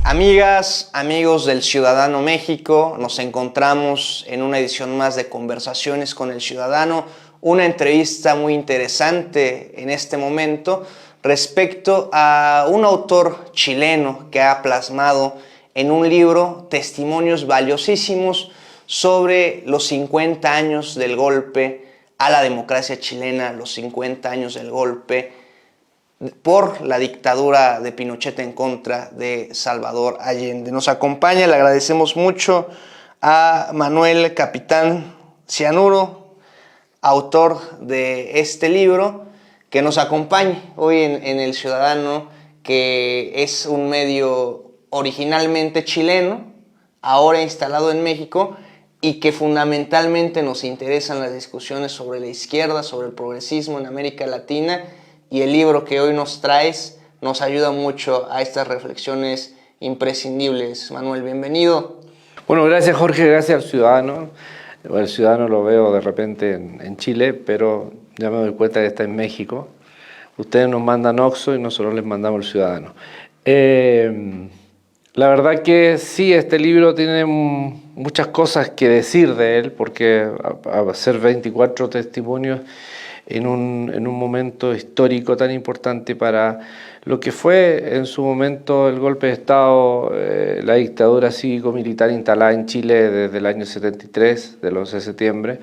Amigas, amigos del Ciudadano México, nos encontramos en una edición más de Conversaciones con el Ciudadano, una entrevista muy interesante en este momento respecto a un autor chileno que ha plasmado en un libro testimonios valiosísimos sobre los 50 años del golpe a la democracia chilena, los 50 años del golpe por la dictadura de Pinochet en contra de Salvador Allende. Nos acompaña, le agradecemos mucho a Manuel Capitán Cianuro, autor de este libro, que nos acompañe hoy en El Ciudadano, que es un medio originalmente chileno, ahora instalado en México, y que fundamentalmente nos interesan las discusiones sobre la izquierda, sobre el progresismo en América Latina, y el libro que hoy nos traes nos ayuda mucho a estas reflexiones imprescindibles. Manuel, bienvenido. Bueno, gracias Jorge, gracias al Ciudadano. El Ciudadano lo veo de repente en Chile, pero ya me doy cuenta que está en México. Ustedes nos mandan Oxxo y nosotros les mandamos el Ciudadano. La verdad que sí, este libro tiene muchas cosas que decir de él, porque a hacer 24 testimonios en un momento histórico tan importante para lo que fue en su momento el golpe de Estado, la dictadura cívico-militar instalada en Chile desde el año 73, del 11 de septiembre,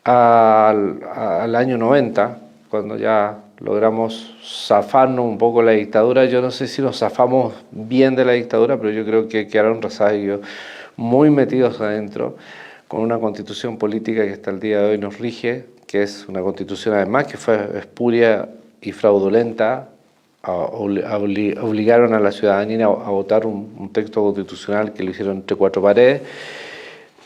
al año 90, cuando ya logramos zafarnos un poco la dictadura. Yo no sé si nos zafamos bien de la dictadura, pero yo creo que quedaron rezagos muy metidos adentro, con una constitución política que hasta el día de hoy nos rige, que es una constitución además que fue espuria y fraudulenta. Obligaron a la ciudadanía a votar un texto constitucional que lo hicieron entre cuatro paredes.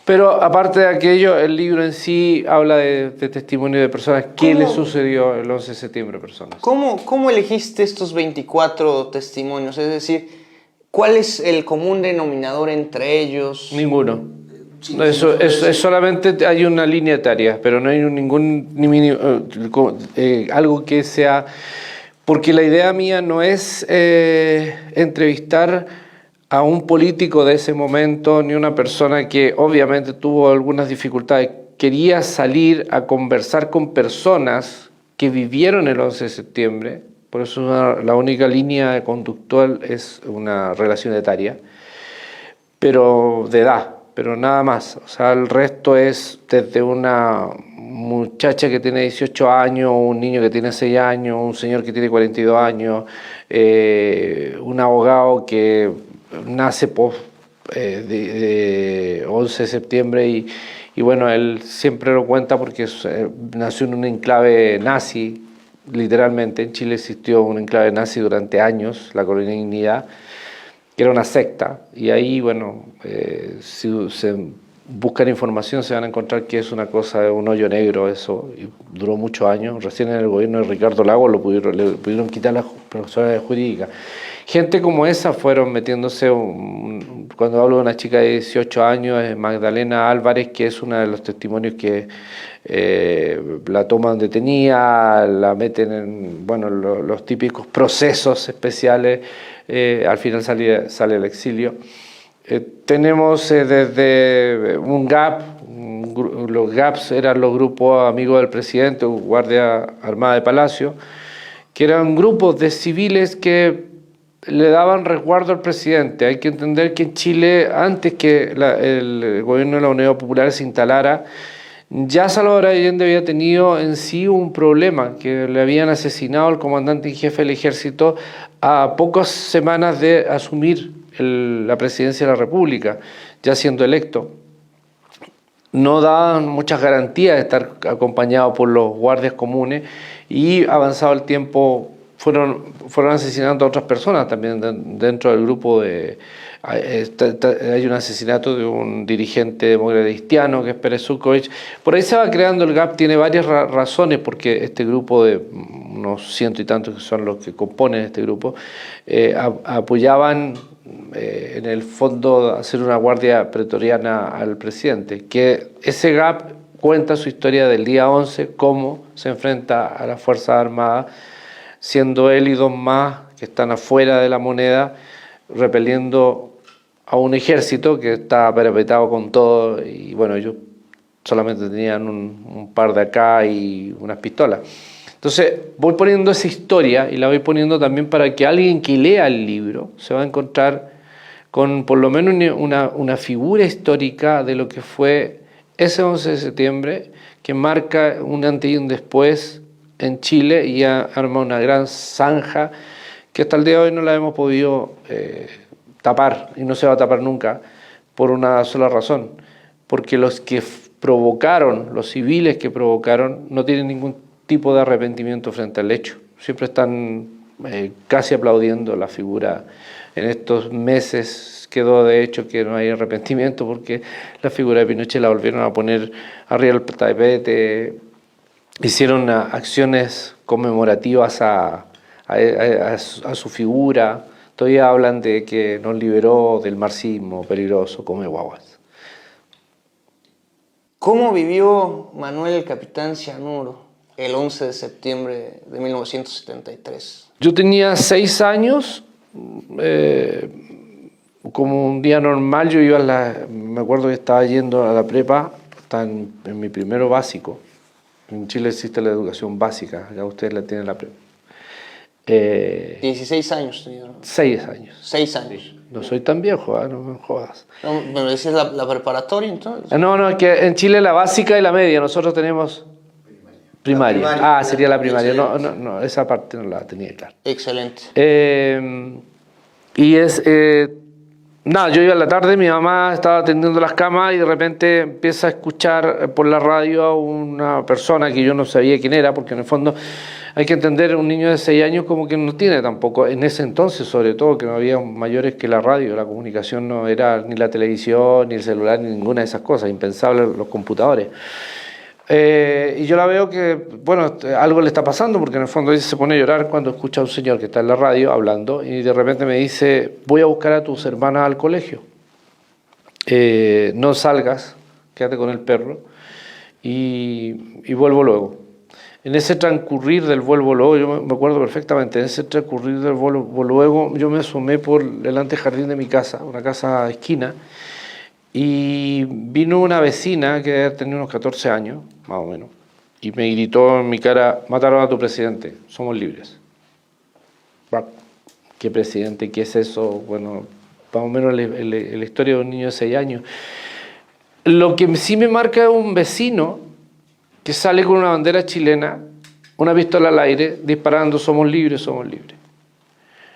Pero aparte de aquello, el libro en sí habla de testimonio de personas. ¿Qué le sucedió el 11 de septiembre a personas? ¿Cómo elegiste estos 24 testimonios? Es decir, ¿cuál es el común denominador entre ellos? Ninguno. No, eso es solamente hay una línea etaria, pero no hay algo que sea, porque la idea mía no es entrevistar a un político de ese momento, ni una persona que obviamente tuvo algunas dificultades. Quería salir a conversar con personas que vivieron el 11 de septiembre, por eso la única línea conductual es una relación etaria, pero de edad. Pero nada más, o sea, el resto es desde una muchacha que tiene 18 años, un niño que tiene 6 años, un señor que tiene 42 años, un abogado que nace post de 11 de septiembre y bueno, él siempre lo cuenta porque nació en un enclave nazi, literalmente. En Chile existió un enclave nazi durante años, la Colonia Dignidad, que era una secta, y ahí, bueno, si se buscan información se van a encontrar que es una cosa de un hoyo negro eso, y duró muchos años. Recién en el gobierno de Ricardo Lagos le pudieron quitar las profesoras de jurídica. Gente como esa fueron metiéndose, cuando hablo de una chica de 18 años, es Magdalena Álvarez, que es uno de los testimonios que la toman detenida, la meten en, bueno, los típicos procesos especiales. Al final sale al exilio. Tenemos desde un GAP, los GAPs eran los grupos amigos del presidente, Guardia Armada de Palacio, que eran grupos de civiles que le daban resguardo al presidente. Hay que entender que en Chile, antes que el gobierno de la Unidad Popular se instalara, ya Salvador Allende había tenido en sí un problema, que le habían asesinado al comandante en jefe del ejército a pocas semanas de asumir la presidencia de la República, ya siendo electo. No daban muchas garantías de estar acompañado por los guardias comunes y avanzado el tiempo fueron asesinando a otras personas también dentro del grupo de... Hay un asesinato de un dirigente demócrata cristiano que es Pérez Zukovich. Por ahí se va creando el GAP, tiene varias razones, porque este grupo de unos ciento y tantos que son los que componen este grupo, apoyaban en el fondo hacer una guardia pretoriana al presidente. Que ese GAP cuenta su historia del día 11, cómo se enfrenta a las Fuerzas Armadas, siendo él y dos más que están afuera de la Moneda, repeliendo a un ejército que estaba parapetado con todo, y bueno, ellos solamente tenían un par de AK y unas pistolas. Entonces voy poniendo esa historia y la voy poniendo también para que alguien que lea el libro se va a encontrar con por lo menos una figura histórica de lo que fue ese 11 de septiembre, que marca un antes y un después en Chile y arma una gran zanja que hasta el día de hoy no la hemos podido tapar, y no se va a tapar nunca, por una sola razón, porque los que provocaron, los civiles que provocaron, no tienen ningún tipo de arrepentimiento frente al hecho. Siempre están casi aplaudiendo la figura. En estos meses quedó de hecho que no hay arrepentimiento porque la figura de Pinochet la volvieron a poner arriba del tapete, hicieron acciones conmemorativas a su figura, todavía hablan de que nos liberó del marxismo peligroso, come guaguas. ¿Cómo vivió Manuel el Capitán Cianuro el 11 de septiembre de 1973? Yo tenía 6 años, como un día normal, yo iba me acuerdo que estaba yendo a la prepa, estaba en mi primero básico. En Chile existe la educación básica, ya ustedes la tienen la prepa. 16 años tenía, ¿no? 6 años. 6 años. Sí. No soy tan viejo, no me jodas. No, ¿me decías la preparatoria entonces? No, es que en Chile la básica y la media, nosotros tenemos primaria. Sería la primaria. No, esa parte no la tenía clara. Excelente. Yo iba a la tarde, mi mamá estaba atendiendo las camas y de repente empieza a escuchar por la radio a una persona que yo no sabía quién era, porque en el fondo hay que entender, un niño de 6 años como que no tiene tampoco, en ese entonces sobre todo, que no había mayores que la radio, la comunicación no era ni la televisión, ni el celular, ni ninguna de esas cosas, impensable los computadores. Y yo la veo que, bueno, algo le está pasando, porque en el fondo ella se pone a llorar cuando escucha a un señor que está en la radio hablando y de repente me dice: voy a buscar a tus hermanas al colegio, no salgas, quédate con el perro y vuelvo luego. En ese transcurrir del vuelvo luego, yo me acuerdo perfectamente, en ese transcurrir del vuelvo luego, yo me asomé por el antejardín de mi casa, una casa esquina, y vino una vecina que tenía unos 14 años, más o menos, y me gritó en mi cara: mataron a tu presidente, somos libres. ¿Qué presidente? ¿Qué es eso? Bueno, más o menos la historia de un niño de 6 años. Lo que sí me marca es un vecino que sale con una bandera chilena, una pistola al aire, disparando: somos libres, somos libres.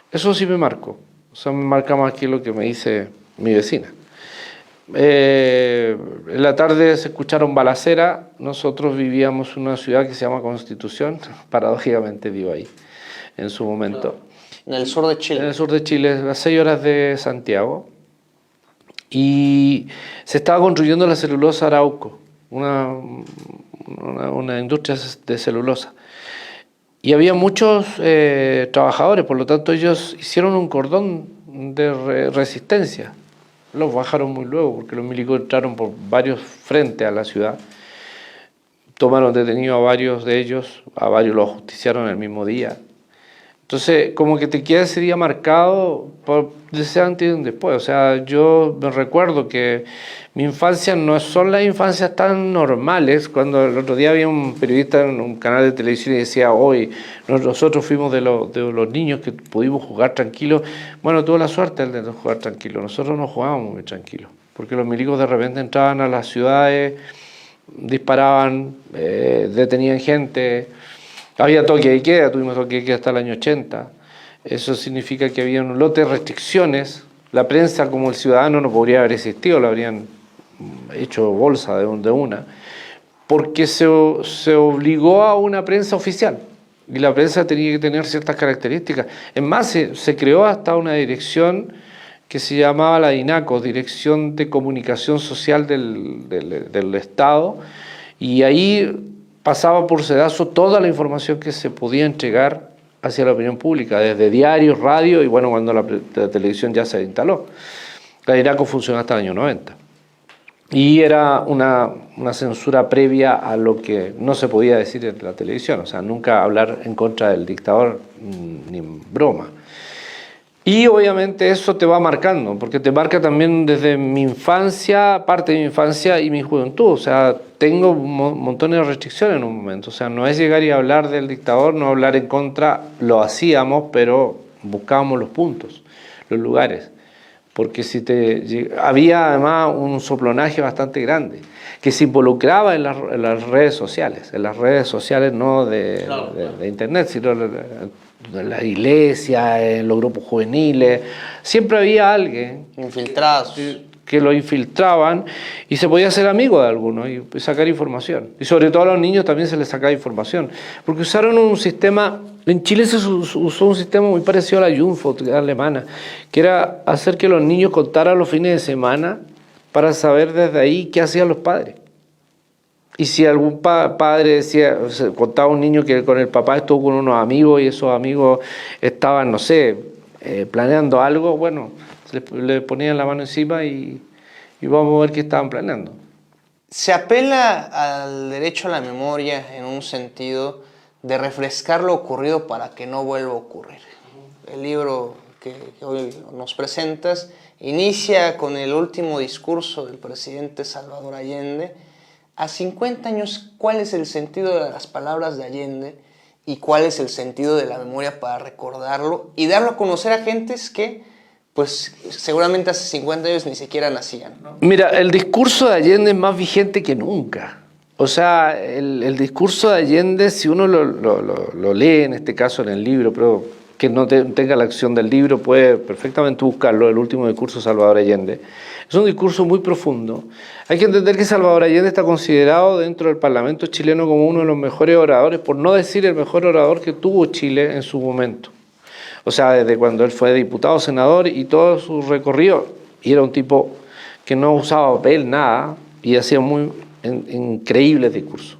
Eso sí me marcó, o sea, me marca más que lo que me dice mi vecina. En la tarde se escucharon balaceras. Nosotros vivíamos en una ciudad que se llama Constitución, paradójicamente vivo ahí, en su momento. En el sur de Chile. En el sur de Chile, a 6 horas de Santiago. Y se estaba construyendo la celulosa Arauco, una industria de celulosa. Y había muchos trabajadores, por lo tanto ellos hicieron un cordón de resistencia. Los bajaron muy luego porque los milicos entraron por varios frentes a la ciudad, tomaron detenidos a varios de ellos, a varios los ajusticiaron el mismo día. Entonces, como que te queda ese día marcado por ese antes y un después. O sea, yo me recuerdo que mi infancia no son las infancias tan normales. Cuando el otro día había un periodista en un canal de televisión y decía: hoy nosotros fuimos de los niños que pudimos jugar tranquilos. Bueno, tuvo la suerte de jugar tranquilo. Nosotros no jugábamos muy tranquilos, porque los milicos de repente entraban a las ciudades, disparaban, detenían gente. Había toque de queda, tuvimos toque de queda hasta el año 80. Eso significa que había un lote de restricciones. La prensa, como el ciudadano, no podría haber existido, la habrían hecho bolsa de una, porque se obligó a una prensa oficial. Y la prensa tenía que tener ciertas características. Es más, se creó hasta una dirección que se llamaba la DINACO, Dirección de Comunicación Social del Estado, y ahí pasaba por sedazo toda la información que se podía entregar hacia la opinión pública, desde diarios, radio y bueno, cuando la televisión ya se instaló. La DINACO funcionó hasta el año 90. Y era una censura previa a lo que no se podía decir en la televisión, o sea, nunca hablar en contra del dictador, ni en broma. Y obviamente eso te va marcando, porque te marca también desde mi infancia, parte de mi infancia y mi juventud. O sea, tengo montones de restricciones en un momento. O sea, no es llegar y hablar del dictador, no hablar en contra, lo hacíamos, pero buscábamos los puntos, los lugares. Porque había además un soplonaje bastante grande que se involucraba en las redes sociales, no de internet, sino en la iglesia, en los grupos juveniles. Siempre había alguien infiltrados que lo infiltraban y se podía hacer amigo de algunos y sacar información. Y sobre todo a los niños también se les sacaba información, porque usaron un sistema. En Chile se usó un sistema muy parecido a la Jungfrau alemana, que era hacer que los niños contaran los fines de semana para saber desde ahí qué hacían los padres. Y si algún padre decía, contaba a un niño que con el papá estuvo con unos amigos y esos amigos estaban, no sé, planeando algo, bueno, le ponían la mano encima y vamos a ver qué estaban planeando. Se apela al derecho a la memoria en un sentido de refrescar lo ocurrido para que no vuelva a ocurrir. El libro que hoy nos presentas inicia con el último discurso del presidente Salvador Allende. A 50 años, ¿cuál es el sentido de las palabras de Allende y cuál es el sentido de la memoria para recordarlo y darlo a conocer a gentes que, pues, seguramente hace 50 años ni siquiera nacían, ¿no? Mira, el discurso de Allende es más vigente que nunca. O sea, el discurso de Allende, si uno lo lee, en este caso en el libro, pero que no tenga la acción del libro, puede perfectamente buscarlo, el último discurso de Salvador Allende. Es un discurso muy profundo. Hay que entender que Salvador Allende está considerado dentro del Parlamento chileno como uno de los mejores oradores, por no decir el mejor orador que tuvo Chile en su momento. O sea, desde cuando él fue diputado, senador y todo su recorrido. Y era un tipo que no usaba papel, nada, y hacía muy increíbles discursos.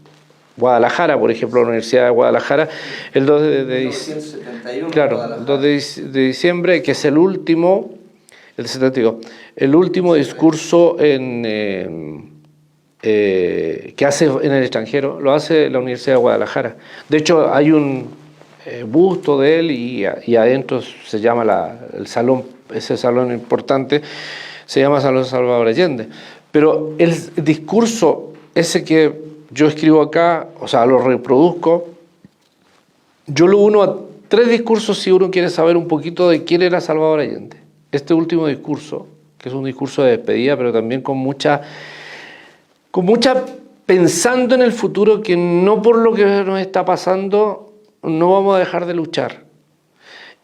Guadalajara, por ejemplo, la Universidad de Guadalajara, el 2 claro, el 2 de diciembre, que es el último, el 72, el último discurso que hace en el extranjero, lo hace la Universidad de Guadalajara. De hecho, hay un busto de él y adentro se llama el salón, ese salón importante, se llama Salón Salvador Allende. Pero el discurso ese que yo escribo acá, o sea, lo reproduzco, yo lo uno a 3 discursos si uno quiere saber un poquito de quién era Salvador Allende. Este último discurso, que es un discurso de despedida, pero también con mucha pensando en el futuro, que no por lo que nos está pasando no vamos a dejar de luchar.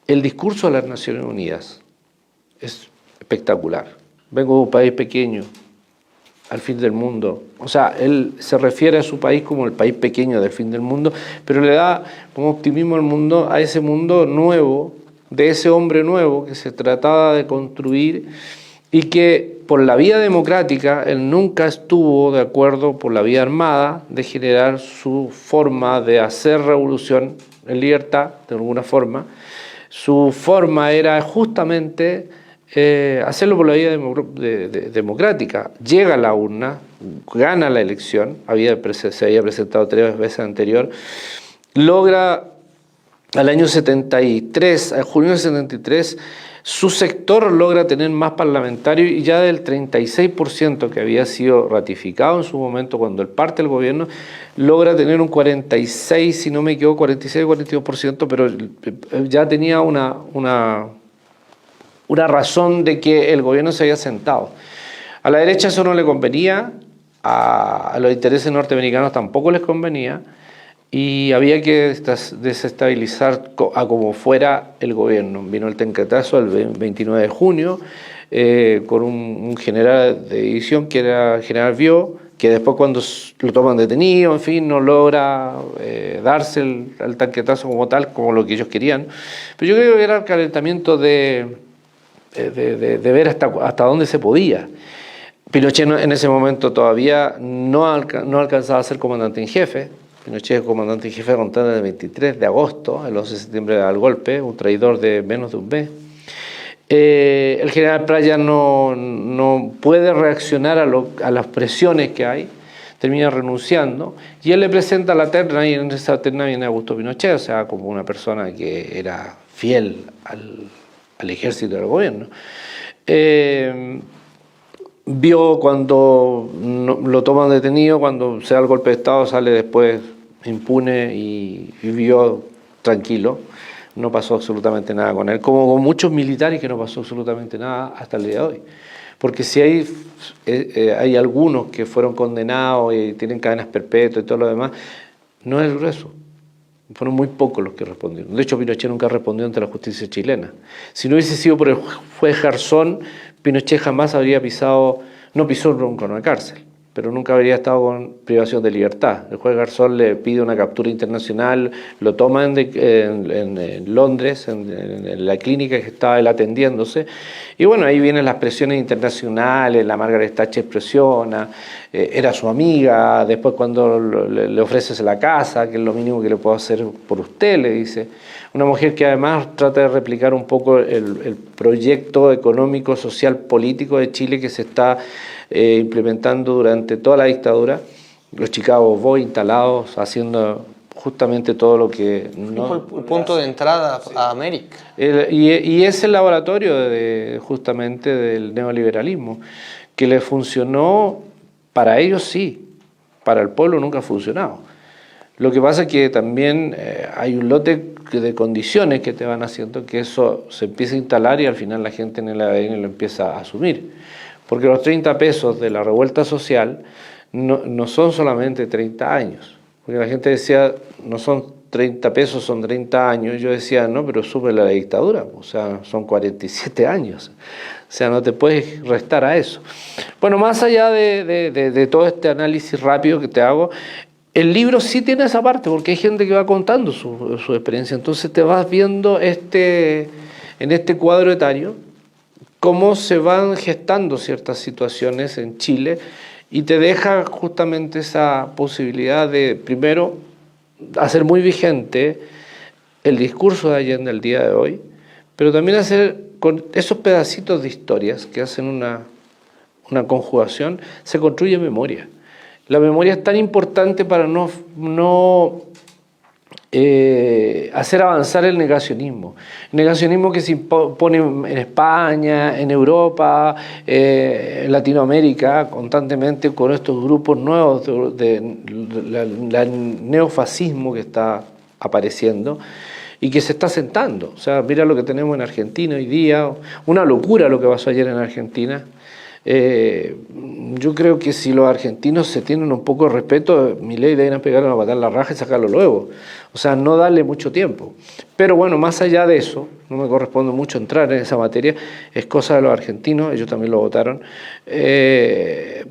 El discurso de las Naciones Unidas es espectacular. Vengo de un país pequeño, al fin del mundo. O sea, él se refiere a su país como el país pequeño del fin del mundo, pero le da como optimismo al mundo, a ese mundo nuevo, de ese hombre nuevo que se trataba de construir y que por la vía democrática él nunca estuvo de acuerdo por la vía armada de generar su forma de hacer revolución en libertad, de alguna forma. Su forma era justamente hacerlo por la vía democrática. Llega a la urna, gana la elección, se había presentado 3 veces anterior, logra al año 73, a junio del 73, su sector logra tener más parlamentarios y ya del 36% que había sido ratificado en su momento cuando él parte del gobierno, logra tener un 46, si no me equivoco, 46-42%, pero ya tenía una razón de que el gobierno se había sentado. A la derecha eso no le convenía, a los intereses norteamericanos tampoco les convenía, y había que desestabilizar a como fuera el gobierno. Vino el tanquetazo el 29 de junio con un general de división que era el general Vió, que después cuando lo toman detenido, en fin, no logra darse el tanquetazo como tal, como lo que ellos querían. Pero yo creo que era el calentamiento de ver hasta dónde se podía. Pinochet en ese momento todavía no alcanzaba a ser comandante en jefe. Pinochet es comandante en jefe contando el 23 de agosto, el 11 de septiembre da el golpe, un traidor de menos de un mes. El general Praya no puede reaccionar a las presiones que hay, termina renunciando, y él le presenta la terna, y en esa terna viene Augusto Pinochet, o sea, como una persona que era fiel al ejército y al gobierno. Vio cuando lo toman detenido, cuando se da el golpe de Estado, sale después impune y vivió tranquilo. No pasó absolutamente nada con él, como con muchos militares que no pasó absolutamente nada hasta el día de hoy. Porque si hay algunos que fueron condenados y tienen cadenas perpetuas y todo lo demás, no es el grueso. Fueron muy pocos los que respondieron. De hecho, Pinochet nunca respondió ante la justicia chilena. Si no hubiese sido por el juez Garzón, Pinochet jamás habría no pisó nunca una cárcel, pero nunca habría estado con privación de libertad. El juez Garzón le pide una captura internacional, lo toman en Londres, en la clínica que estaba él atendiéndose, y bueno, ahí vienen las presiones internacionales, la Margaret Thatcher presiona, era su amiga, después cuando le ofreces la casa, que es lo mínimo que le puedo hacer por usted, le dice. Una mujer que además trata de replicar un poco el proyecto económico, social, político de Chile que se está implementando durante toda la dictadura. Los Chicago Boys instalados, haciendo justamente todo lo que... No, el punto de entrada a América. Y es el laboratorio justamente del neoliberalismo, que le funcionó para ellos sí, para el pueblo nunca ha funcionado. Lo que pasa es que también hay un lote de condiciones que te van haciendo que eso se empiece a instalar y al final la gente en el ADN lo empieza a asumir. Porque los 30 pesos de la revuelta social no son solamente 30 años. Porque la gente decía, no son 30 pesos, son 30 años. Yo decía, no, pero sube la dictadura, o sea, son 47 años. O sea, no te puedes restar a eso. Bueno, más allá de todo este análisis rápido que te hago, el libro sí tiene esa parte, porque hay gente que va contando su experiencia. Entonces te vas viendo en este cuadro etario cómo se van gestando ciertas situaciones en Chile y te deja justamente esa posibilidad de, primero, hacer muy vigente el discurso de Allende el día de hoy, pero también hacer con esos pedacitos de historias que hacen una conjugación, se construye memoria. La memoria es tan importante para no hacer avanzar el negacionismo. El negacionismo que se impone en España, en Europa, en Latinoamérica, constantemente con estos grupos nuevos del neofascismo que está apareciendo y que se está sentando. O sea, mira lo que tenemos en Argentina hoy día, una locura lo que pasó ayer en Argentina. Yo creo que si los argentinos se tienen un poco de respeto, Milei deben pegar una patada en la raja y sacarlo luego. O sea, no darle mucho tiempo. Pero bueno, más allá de eso, no me corresponde mucho entrar en esa materia, es cosa de los argentinos, ellos también lo votaron.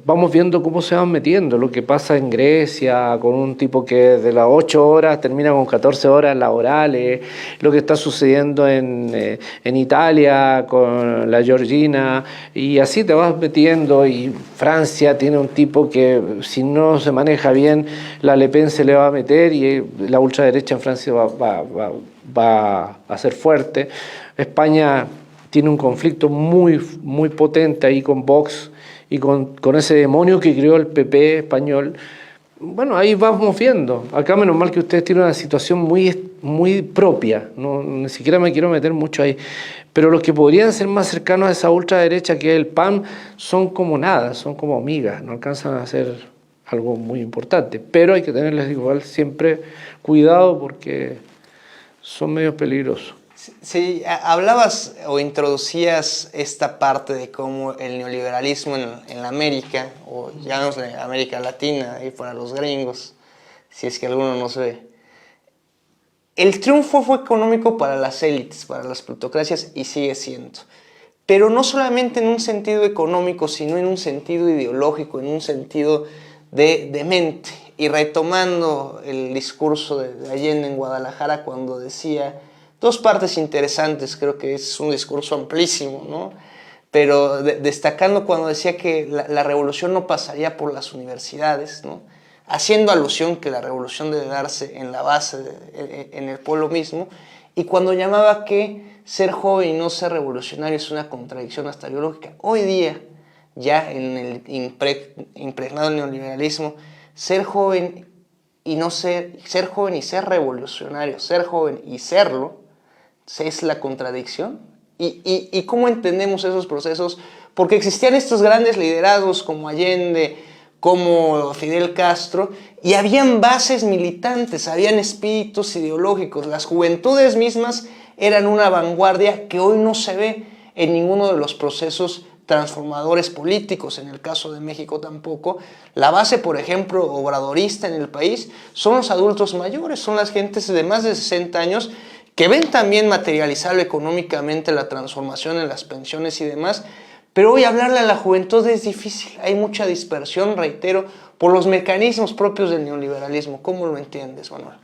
Vamos viendo cómo se van metiendo, lo que pasa en Grecia, con un tipo que de las 8 horas termina con 14 horas laborales, lo que está sucediendo en Italia con la Georgina, y así te vas metiendo, y Francia tiene un tipo que si no se maneja bien, la Le Pen se le va a meter, y la ultraderecha en Francia va a ser fuerte. España tiene un conflicto muy, muy potente ahí con Vox y con ese demonio que creó el PP español. Bueno, ahí vamos viendo. Acá menos mal que ustedes tienen una situación muy, muy propia, no, ni siquiera me quiero meter mucho ahí. Pero los que podrían ser más cercanos a esa ultraderecha que es el PAN son como nada, son como migas, no alcanzan a hacer algo muy importante. Pero hay que tenerles igual siempre cuidado porque son medio peligrosos. Sí, hablabas o introducías esta parte de cómo el neoliberalismo en la América, o llamémosle América Latina, ahí para los gringos, si es que alguno nos ve. El triunfo fue económico para las élites, para las plutocracias, y sigue siendo. Pero no solamente en un sentido económico, sino en un sentido ideológico, en un sentido de mente. Y retomando el discurso de Allende en Guadalajara cuando decía... Dos partes interesantes, creo que es un discurso amplísimo, ¿no? Pero destacando cuando decía que la revolución no pasaría por las universidades, ¿no? Haciendo alusión que la revolución debe darse en la base, en el pueblo mismo, y cuando llamaba que ser joven y no ser revolucionario es una contradicción hasta biológica. Hoy día, ya en el impregnado neoliberalismo, ser joven y no ser joven y ser revolucionario, ser joven y serlo, es la contradicción, ¿Y cómo entendemos esos procesos? Porque existían estos grandes liderazgos como Allende, como Fidel Castro, y habían bases militantes, habían espíritus ideológicos. Las juventudes mismas eran una vanguardia que hoy no se ve en ninguno de los procesos transformadores políticos, en el caso de México tampoco. La base, por ejemplo, obradorista en el país son los adultos mayores, son las gentes de más de 60 años que ven también materializable económicamente la transformación en las pensiones y demás, pero hoy hablarle a la juventud es difícil, hay mucha dispersión, reitero, por los mecanismos propios del neoliberalismo. ¿Cómo lo entiendes, Manuel?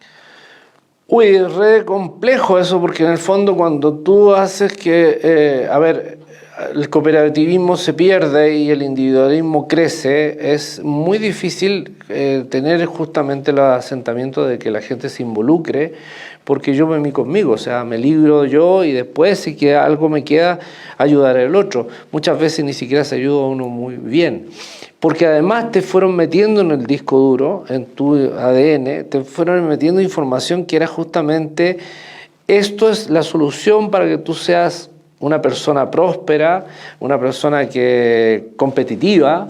Uy, es re complejo eso, porque en el fondo cuando tú haces que, el cooperativismo se pierde y el individualismo crece, es muy difícil tener justamente el asentamiento de que la gente se involucre, porque yo me mí conmigo, o sea, me libro yo y después si que algo me queda, ayudar al otro. Muchas veces ni siquiera se ayuda a uno muy bien, porque además te fueron metiendo en el disco duro, en tu ADN, te fueron metiendo información que era justamente, esto es la solución para que tú seas una persona próspera, una persona competitiva.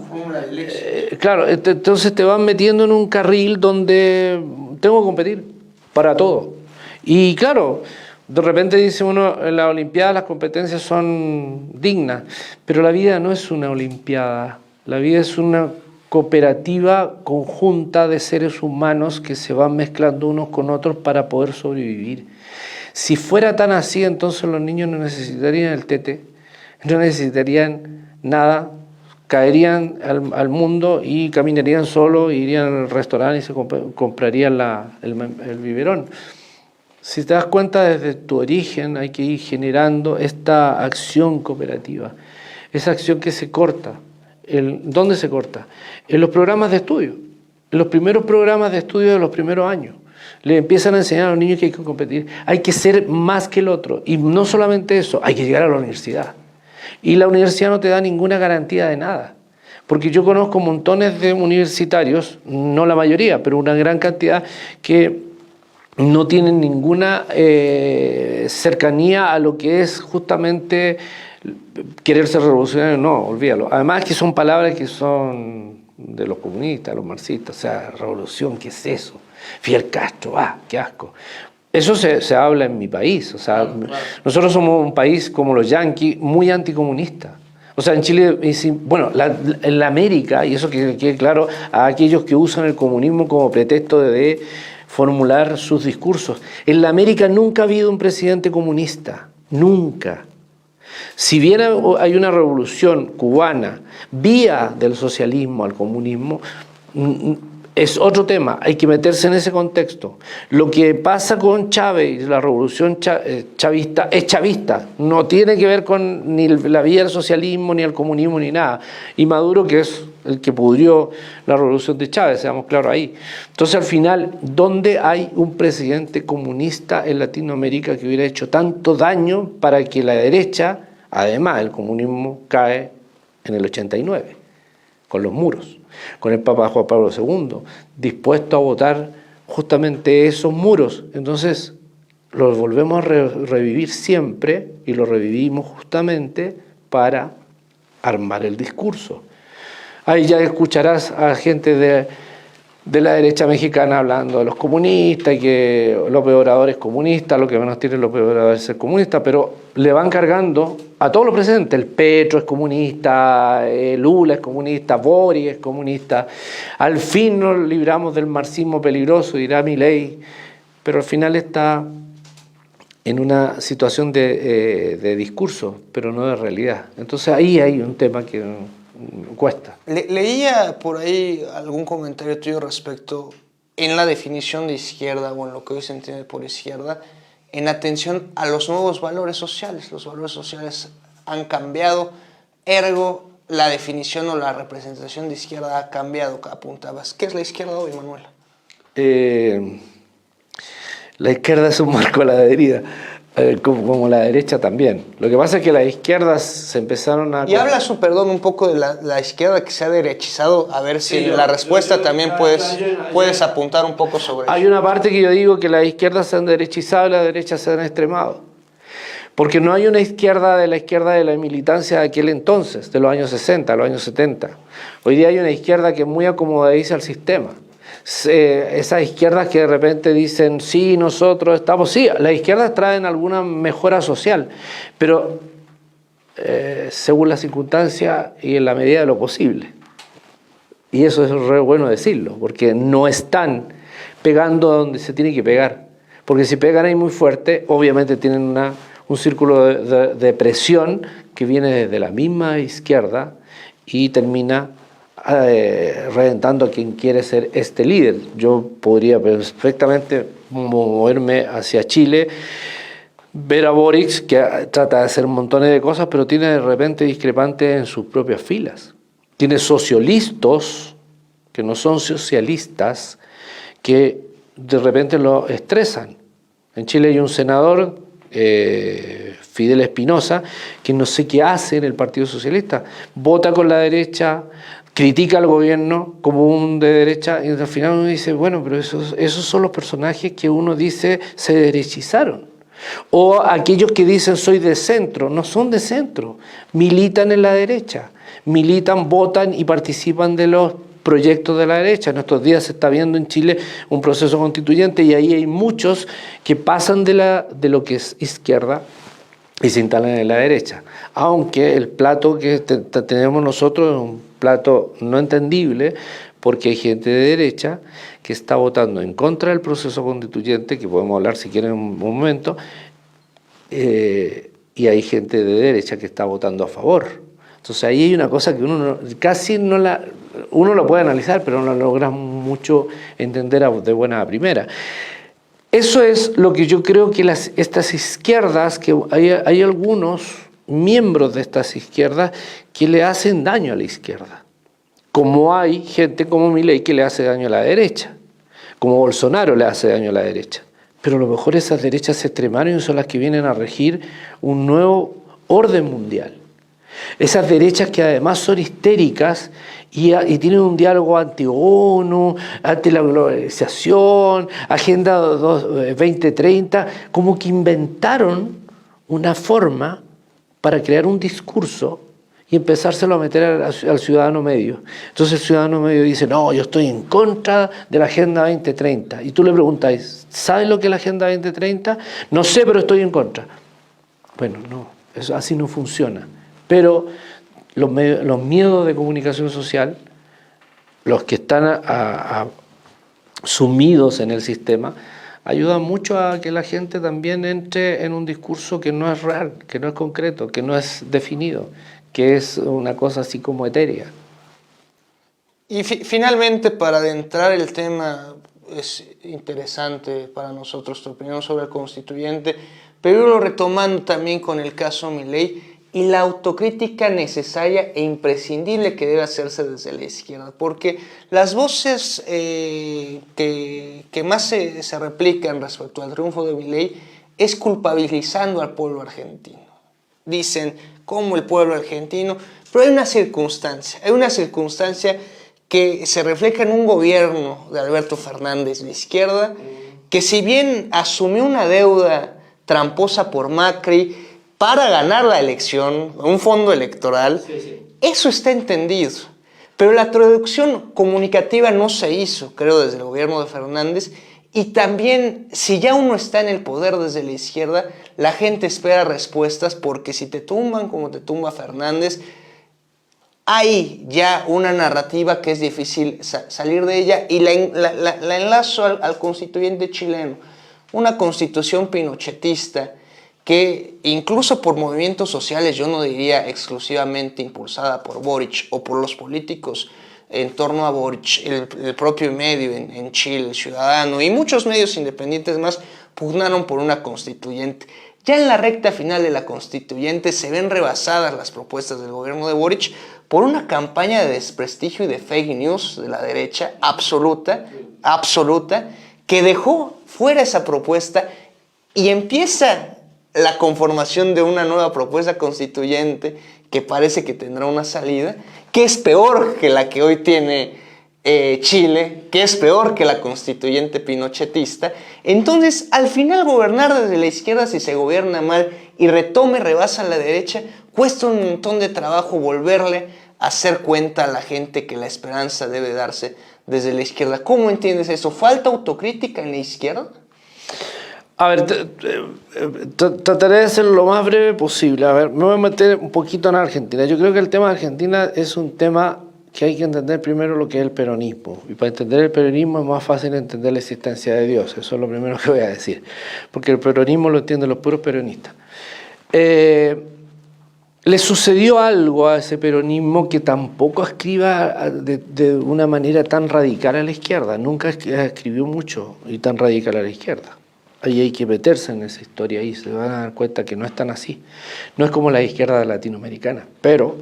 Claro, entonces te van metiendo en un carril donde tengo que competir para todo. Y claro, de repente dice uno, en las Olimpiadas las competencias son dignas, pero la vida no es una Olimpiada, la vida es una cooperativa conjunta de seres humanos que se van mezclando unos con otros para poder sobrevivir. Si fuera tan así, entonces los niños no necesitarían el tete, no necesitarían nada, caerían al mundo y caminarían solos, irían al restaurante y se comprarían el biberón. Si te das cuenta, desde tu origen hay que ir generando esta acción cooperativa, esa acción que se corta. ¿Dónde se corta? En los programas de estudio, en los primeros programas de estudio de los primeros años. Le empiezan a enseñar a los niños que hay que competir, hay que ser más que el otro. Y no solamente eso, hay que llegar a la universidad. Y la universidad no te da ninguna garantía de nada. Porque yo conozco montones de universitarios, no la mayoría, pero una gran cantidad, que no tienen ninguna cercanía a lo que es justamente querer ser revolucionario. No, olvídalo. Además que son palabras que son de los comunistas, los marxistas. O sea, revolución, ¿qué es eso? Fidel Castro, qué asco. Eso se habla en mi país. O sea, nosotros somos un país como los yanquis, muy anticomunista. O sea, en Chile, bueno, en la América, y eso que quede claro a aquellos que usan el comunismo como pretexto de formular sus discursos. En la América nunca ha habido un presidente comunista, nunca. Si bien hay una revolución cubana vía del socialismo al comunismo, es otro tema, hay que meterse en ese contexto. Lo que pasa con Chávez y la revolución chavista es chavista, no tiene que ver con ni la vía del socialismo, ni el comunismo, ni nada. Y Maduro, que es el que pudrió la revolución de Chávez, seamos claros ahí. Entonces, al final, ¿dónde hay un presidente comunista en Latinoamérica que hubiera hecho tanto daño para que la derecha, además el comunismo, cae en el 89, con los muros? Con el Papa Juan Pablo II, dispuesto a votar justamente esos muros. Entonces, los volvemos a revivir siempre, y lo revivimos justamente para armar el discurso. Ahí ya escucharás a gente de la derecha mexicana hablando de los comunistas y que López Obrador es comunista, lo que menos tiene López Obrador es ser comunista, pero le van cargando a todos los presentes. El Petro es comunista, Lula es comunista, Boric es comunista. Al fin nos libramos del marxismo peligroso, dirá Milei, pero al final está en una situación de discurso, pero no de realidad. Entonces ahí hay un tema que cuesta. Leía por ahí algún comentario tuyo respecto en la definición de izquierda o en lo que hoy se entiende por izquierda, en atención a los nuevos valores sociales. Los valores sociales han cambiado, ergo la definición o la representación de izquierda ha cambiado, que apuntabas. ¿Qué es la izquierda hoy, Manuel? La izquierda es un marco a la deriva. Como la derecha también. Lo que pasa es que las izquierdas se empezaron a... Y hablas, perdón, un poco de la izquierda que se ha derechizado, a ver si en la respuesta también puedes apuntar un poco sobre eso. Hay una parte que yo digo que las izquierdas se han derechizado y las derechas se han extremado. Porque no hay una izquierda de la militancia de aquel entonces, de los años 60, los años 70. Hoy día hay una izquierda que es muy acomodadiza al sistema. Esas izquierdas que de repente dicen, sí, nosotros estamos... Sí, las izquierdas traen alguna mejora social, pero según las circunstancias y en la medida de lo posible. Y eso es re bueno decirlo, porque no están pegando a donde se tiene que pegar. Porque si pegan ahí muy fuerte, obviamente tienen un círculo de presión que viene desde la misma izquierda y termina reventando a quien quiere ser este líder. Yo podría perfectamente moverme hacia Chile, ver a Boric, que trata de hacer montones de cosas, pero tiene de repente discrepantes en sus propias filas. Tiene socialistas, que no son socialistas, que de repente lo estresan. En Chile hay un senador, Fidel Espinosa, que no sé qué hace en el Partido Socialista. Vota con la derecha, critica al gobierno como un de derecha, y al final uno dice, bueno, pero esos son los personajes que uno dice se derechizaron. O aquellos que dicen soy de centro, no son de centro, militan en la derecha, militan, votan y participan de los proyectos de la derecha. En estos días se está viendo en Chile un proceso constituyente y ahí hay muchos que pasan de lo que es izquierda y se instalan en la derecha. Aunque el plato que tenemos nosotros es un plato no entendible, porque hay gente de derecha que está votando en contra del proceso constituyente, que podemos hablar si quieren en un momento, y hay gente de derecha que está votando a favor. Entonces ahí hay una cosa que uno lo puede analizar, pero no lo logra mucho entender de buena primera. Eso es lo que yo creo que estas izquierdas, que hay algunos miembros de estas izquierdas que le hacen daño a la izquierda. Como hay gente como Milei que le hace daño a la derecha, como Bolsonaro le hace daño a la derecha. Pero a lo mejor esas derechas se extremaron y son las que vienen a regir un nuevo orden mundial. Esas derechas que además son histéricas y tienen un diálogo anti-ONU, ante la globalización, Agenda 2030, como que inventaron una forma para crear un discurso y empezárselo a meter al ciudadano medio. Entonces el ciudadano medio dice, no, yo estoy en contra de la Agenda 2030. Y tú le preguntas, ¿sabes lo que es la Agenda 2030? No sé, pero estoy en contra. Bueno, no, eso así no funciona. Pero los miedos de comunicación social, los que están sumidos en el sistema, ayudan mucho a que la gente también entre en un discurso que no es real, que no es concreto, que no es definido, que es una cosa así como etérea. Y finalmente, para adentrar el tema, es interesante para nosotros tu opinión sobre el constituyente, pero retomando también con el caso Milei y la autocrítica necesaria e imprescindible que debe hacerse desde la izquierda, porque las voces que más se replican respecto al triunfo de Milei es culpabilizando al pueblo argentino. Dicen, ¿cómo el pueblo argentino? Pero hay una circunstancia que se refleja en un gobierno de Alberto Fernández de izquierda, que si bien asumió una deuda tramposa por Macri para ganar la elección, un fondo electoral, eso está entendido. Pero la traducción comunicativa no se hizo, creo, desde el gobierno de Fernández. Y también, si ya uno está en el poder desde la izquierda, la gente espera respuestas, porque si te tumban como te tumba Fernández, hay ya una narrativa que es difícil salir de ella, y la enlazo al constituyente chileno. Una constitución pinochetista que incluso por movimientos sociales, yo no diría exclusivamente impulsada por Boric o por los políticos en torno a Boric, el propio medio en Chile, el Ciudadano y muchos medios independientes más pugnaron por una constituyente. Ya en la recta final de la constituyente se ven rebasadas las propuestas del gobierno de Boric por una campaña de desprestigio y de fake news de la derecha absoluta, que dejó fuera esa propuesta y empieza la conformación de una nueva propuesta constituyente que parece que tendrá una salida, que es peor que la que hoy tiene Chile, que es peor que la constituyente pinochetista. Entonces, al final, gobernar desde la izquierda, si se gobierna mal y retome, rebasa a la derecha, cuesta un montón de trabajo volverle a hacer cuenta a la gente que la esperanza debe darse desde la izquierda. ¿Cómo entiendes eso? ¿Falta autocrítica en la izquierda? A ver, trataré de ser lo más breve posible. A ver, me voy a meter un poquito en Argentina. Yo creo que el tema de Argentina es un tema que hay que entender primero lo que es el peronismo. Y para entender el peronismo es más fácil entender la existencia de Dios. Eso es lo primero que voy a decir. Porque el peronismo lo entienden los puros peronistas. Le sucedió algo a ese peronismo que tampoco escriba de una manera tan radical a la izquierda. Nunca escribió mucho y tan radical a la izquierda. Ahí hay que meterse en esa historia y se van a dar cuenta que no es tan así. No es como la izquierda latinoamericana, pero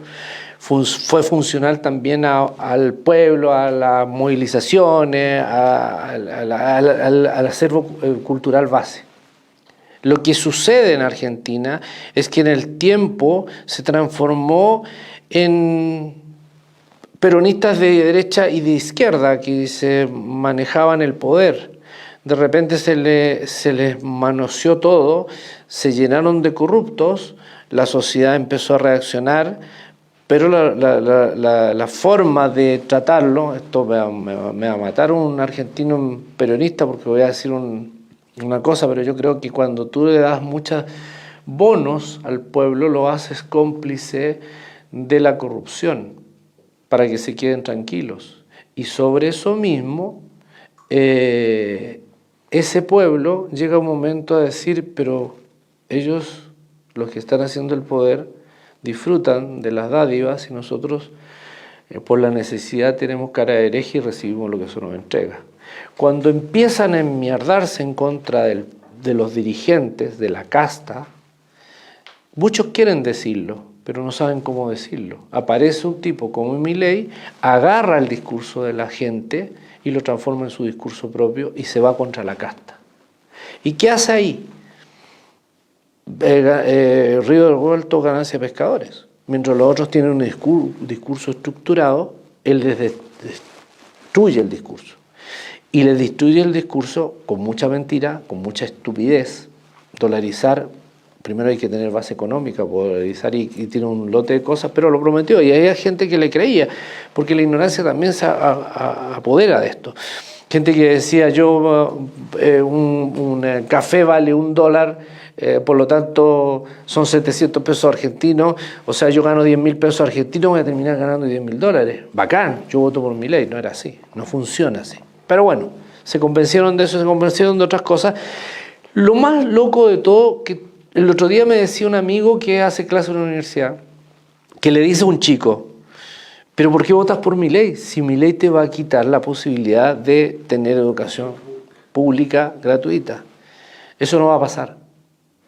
fue funcional también al pueblo, a las movilizaciones, al acervo cultural base. Lo que sucede en Argentina es que en el tiempo se transformó en peronistas de derecha y de izquierda que se manejaban el poder. De repente se les manoseó todo, se llenaron de corruptos, la sociedad empezó a reaccionar, pero la forma de tratarlo, esto me va a matar un argentino peronista porque voy a decir una cosa, pero yo creo que cuando tú le das muchos bonos al pueblo, lo haces cómplice de la corrupción para que se queden tranquilos. Y sobre eso mismo, ese pueblo llega un momento a decir, pero ellos, los que están haciendo el poder, disfrutan de las dádivas y nosotros por la necesidad tenemos cara de hereje y recibimos lo que eso nos entrega. Cuando empiezan a enmierdarse en contra de los dirigentes, de la casta, muchos quieren decirlo, pero no saben cómo decirlo. Aparece un tipo como Milei, agarra el discurso de la gente y lo transforma en su discurso propio y se va contra la casta. ¿Y qué hace ahí? Río revuelto, ganancia de pescadores. Mientras los otros tienen un discurso estructurado, él les destruye el discurso. Y les destruye el discurso con mucha mentira, con mucha estupidez. Dolarizar, primero hay que tener base económica, dolarizar y tiene un lote de cosas, pero lo prometió. Y hay gente que le creía, porque la ignorancia también se apodera de esto. Gente que decía, un café vale $1, por lo tanto son 700 pesos argentinos, o sea, yo gano 10.000 pesos argentinos, voy a terminar ganando $10.000. Bacán, yo voto por Milei. No era así, no funciona así. Pero bueno, se convencieron de eso, se convencieron de otras cosas. Lo más loco de todo, que el otro día me decía un amigo que hace clase en la universidad, que le dice a un chico, ¿pero por qué votas por Milei? Si Milei te va a quitar la posibilidad de tener educación pública gratuita. Eso no va a pasar.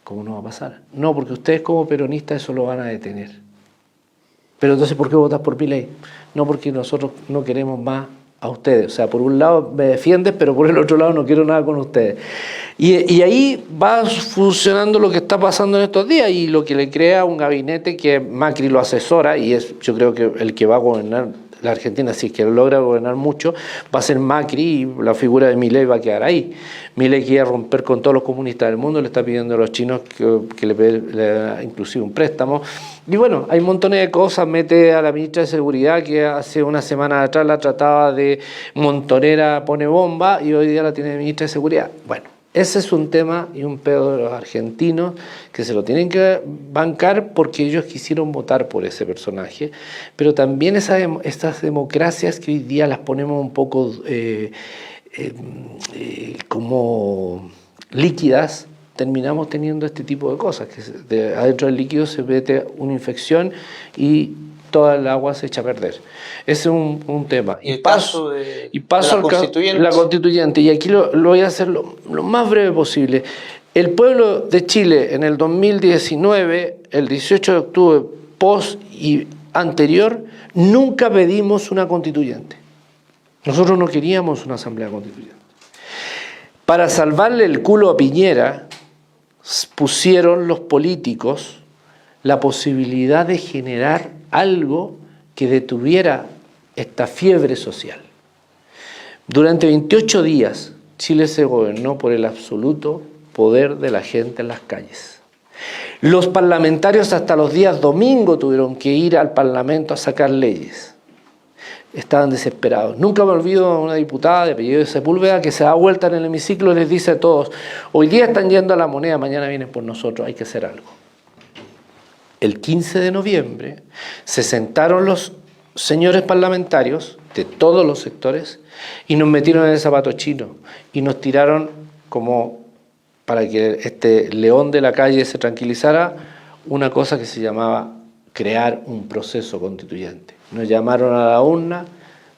¿Cómo no va a pasar? No, porque ustedes como peronistas eso lo van a detener. Pero entonces, ¿por qué votas por Milei? No, porque nosotros no queremos más a ustedes. O sea, por un lado me defiendes, pero por el otro lado no quiero nada con ustedes. Y ahí va funcionando lo que está pasando en estos días y lo que le crea un gabinete que Macri lo asesora y es, yo creo que el que va a gobernar la Argentina, si es que logra gobernar mucho, va a ser Macri y la figura de Milei va a quedar ahí. Milei quiere romper con todos los comunistas del mundo, le está pidiendo a los chinos que le da inclusive un préstamo. Y bueno, hay montones de cosas, mete a la ministra de Seguridad que hace una semana atrás la trataba de montonera, pone bomba y hoy día la tiene de ministra de Seguridad. Bueno, ese es un tema y un pedo de los argentinos que se lo tienen que bancar porque ellos quisieron votar por ese personaje, pero también estas democracias que hoy día las ponemos un poco como líquidas, terminamos teniendo este tipo de cosas, que adentro del líquido se mete una infección y toda el agua se echa a perder. Ese es un tema. Y paso a la constituyente. Y aquí lo voy a hacer lo más breve posible. El pueblo de Chile en el 2019, el 18 de octubre, post y anterior, nunca pedimos una constituyente. Nosotros no queríamos una asamblea constituyente. Para salvarle el culo a Piñera, pusieron los políticos la posibilidad de generar algo que detuviera esta fiebre social. Durante 28 días, Chile se gobernó por el absoluto poder de la gente en las calles. Los parlamentarios hasta los días domingo tuvieron que ir al Parlamento a sacar leyes. Estaban desesperados. Nunca me olvido de una diputada de apellido de Sepúlveda que se da vuelta en el hemiciclo y les dice a todos: hoy día están yendo a La Moneda, mañana vienen por nosotros, hay que hacer algo. El 15 de noviembre se sentaron los señores parlamentarios de todos los sectores y nos metieron en el zapato chino y nos tiraron, como para que este león de la calle se tranquilizara, una cosa que se llamaba crear un proceso constituyente. Nos llamaron a la urna,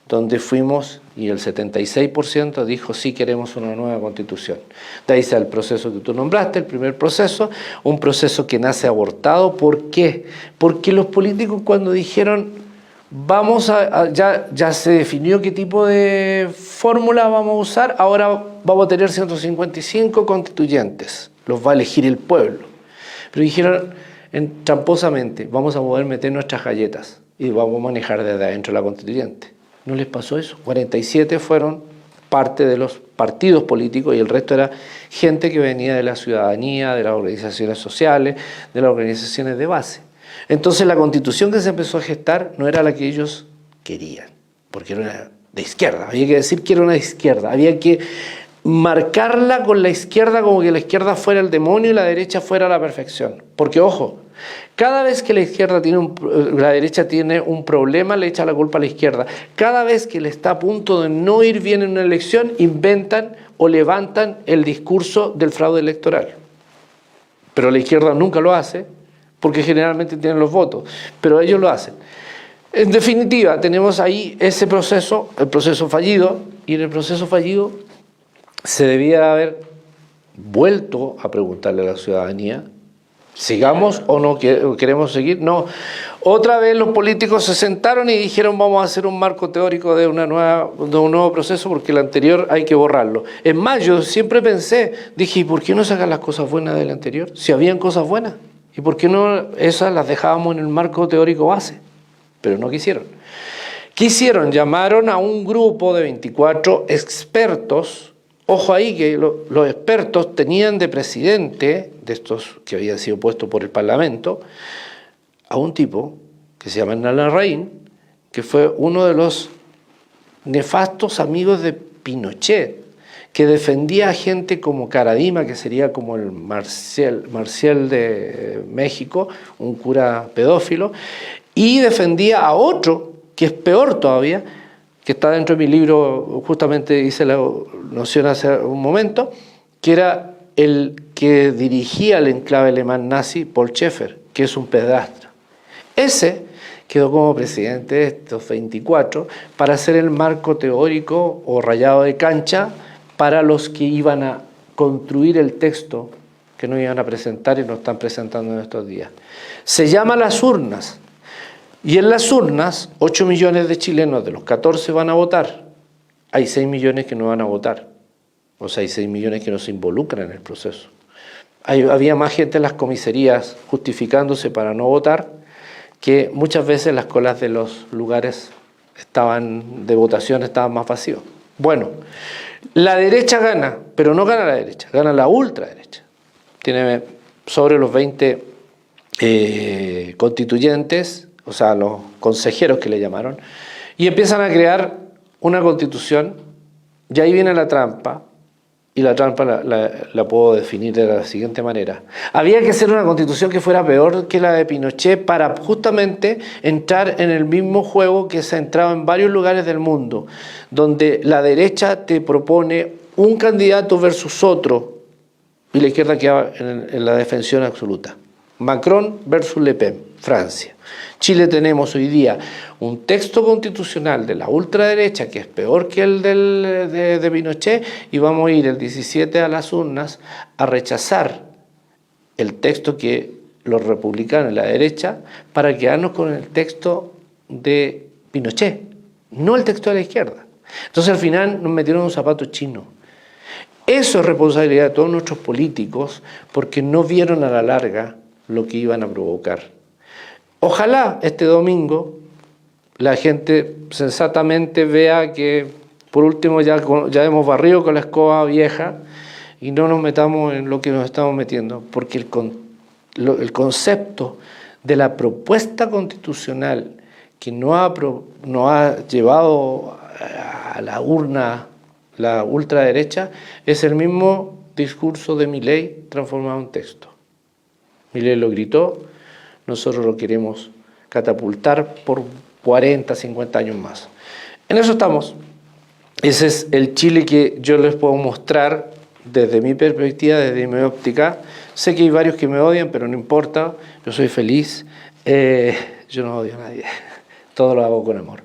donde fuimos, y el 76% dijo sí, queremos una nueva constitución. De ahí sale el proceso que tú nombraste, el primer proceso, un proceso que nace abortado. ¿Por qué? Porque los políticos, cuando dijeron ya se definió qué tipo de fórmula vamos a usar, ahora vamos a tener 155 constituyentes, los va a elegir el pueblo. Pero dijeron tramposamente: vamos a poder meter nuestras galletas y vamos a manejar desde adentro la constituyente. No les pasó eso. 47 fueron parte de los partidos políticos y el resto era gente que venía de la ciudadanía, de las organizaciones sociales, de las organizaciones de base. Entonces la constitución que se empezó a gestar no era la que ellos querían, porque era una de izquierda. Había que decir que era una de izquierda, había que marcarla con la izquierda como que la izquierda fuera el demonio y la derecha fuera la perfección. Porque ojo, cada vez que la derecha tiene un problema, le echa la culpa a la izquierda. Cada vez que le está a punto de no ir bien en una elección, inventan o levantan el discurso del fraude electoral. Pero la izquierda nunca lo hace, porque generalmente tienen los votos, pero ellos lo hacen. En definitiva, tenemos ahí ese proceso, el proceso fallido, y en el proceso fallido se debía haber vuelto a preguntarle a la ciudadanía: ¿sigamos o no queremos seguir? No. Otra vez los políticos se sentaron y dijeron: vamos a hacer un marco teórico de un nuevo proceso porque el anterior hay que borrarlo. Es más, yo siempre dije: ¿y por qué no sacar las cosas buenas del anterior? Si habían cosas buenas. ¿Y por qué no esas las dejábamos en el marco teórico base? Pero no quisieron. ¿Qué hicieron? Llamaron a un grupo de 24 expertos. Ojo ahí que los expertos tenían de presidente, de estos que habían sido puestos por el Parlamento, a un tipo que se llama Hernán Larraín, que fue uno de los nefastos amigos de Pinochet, que defendía a gente como Caradima, que sería como el Marcial de México, un cura pedófilo, y defendía a otro, que es peor todavía, que está dentro de mi libro, justamente hice la noción hace un momento, que era el que dirigía el enclave alemán nazi, Paul Schaeffer, que es un pedrastra. Ese quedó como presidente de estos 24 para hacer el marco teórico o rayado de cancha para los que iban a construir el texto que nos iban a presentar y nos están presentando en estos días. Se llama las urnas. Y en las urnas, 8 millones de chilenos de los 14 van a votar. Hay 6 millones que no van a votar. O sea, hay 6 millones que no se involucran en el proceso. Había más gente en las comisarías justificándose para no votar, que muchas veces las colas de los lugares de votación estaban más vacíos. Bueno, la derecha gana, pero no gana la derecha, gana la ultraderecha. Tiene sobre los 20 constituyentes, o sea, los consejeros que le llamaron, y empiezan a crear una constitución, y ahí viene la trampa, y la trampa la puedo definir de la siguiente manera. Había que hacer una constitución que fuera peor que la de Pinochet para justamente entrar en el mismo juego que se ha entrado en varios lugares del mundo, donde la derecha te propone un candidato versus otro, y la izquierda queda en la defensión absoluta. Macron versus Le Pen, Francia. Chile tenemos hoy día un texto constitucional de la ultraderecha que es peor que el de Pinochet, y vamos a ir el 17 a las urnas a rechazar el texto que los republicanos y la derecha para quedarnos con el texto de Pinochet, no el texto de la izquierda. Entonces al final nos metieron un zapato chino. Eso es responsabilidad de todos nuestros políticos porque no vieron a la larga lo que iban a provocar. Ojalá este domingo la gente sensatamente vea que por último ya hemos barrido con la escoba vieja y no nos metamos en lo que nos estamos metiendo, porque el concepto de la propuesta constitucional que no ha llevado a la urna la ultraderecha es el mismo discurso de Milei transformado en texto. Milei lo gritó, nosotros lo queremos catapultar por 40, 50 años más. En eso estamos. Ese es el Chile que yo les puedo mostrar desde mi perspectiva, desde mi óptica. Sé que hay varios que me odian, pero no importa, yo soy feliz. Yo no odio a nadie, todo lo hago con amor.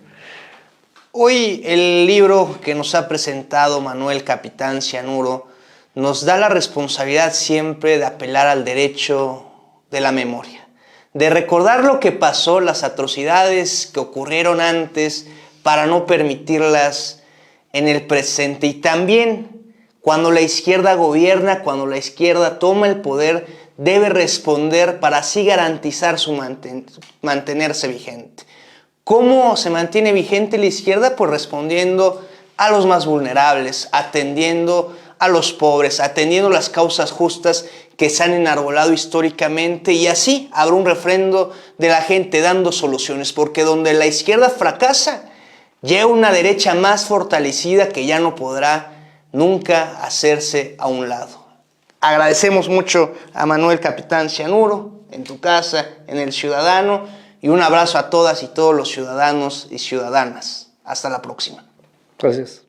Hoy el libro que nos ha presentado Manuel Capitán Cianuro nos da la responsabilidad siempre de apelar al derecho de la memoria, de recordar lo que pasó, las atrocidades que ocurrieron antes para no permitirlas en el presente. Y también cuando la izquierda gobierna, cuando la izquierda toma el poder, debe responder para así garantizar su mantenerse vigente. ¿Cómo se mantiene vigente la izquierda? Pues respondiendo a los más vulnerables, atendiendo a los pobres, atendiendo las causas justas que se han enarbolado históricamente, y así habrá un refrendo de la gente dando soluciones, porque donde la izquierda fracasa, llega una derecha más fortalecida que ya no podrá nunca hacerse a un lado. Agradecemos mucho a Manuel Capitán Cianuro, en tu casa, en El Ciudadano, y un abrazo a todas y todos los ciudadanos y ciudadanas. Hasta la próxima. Gracias.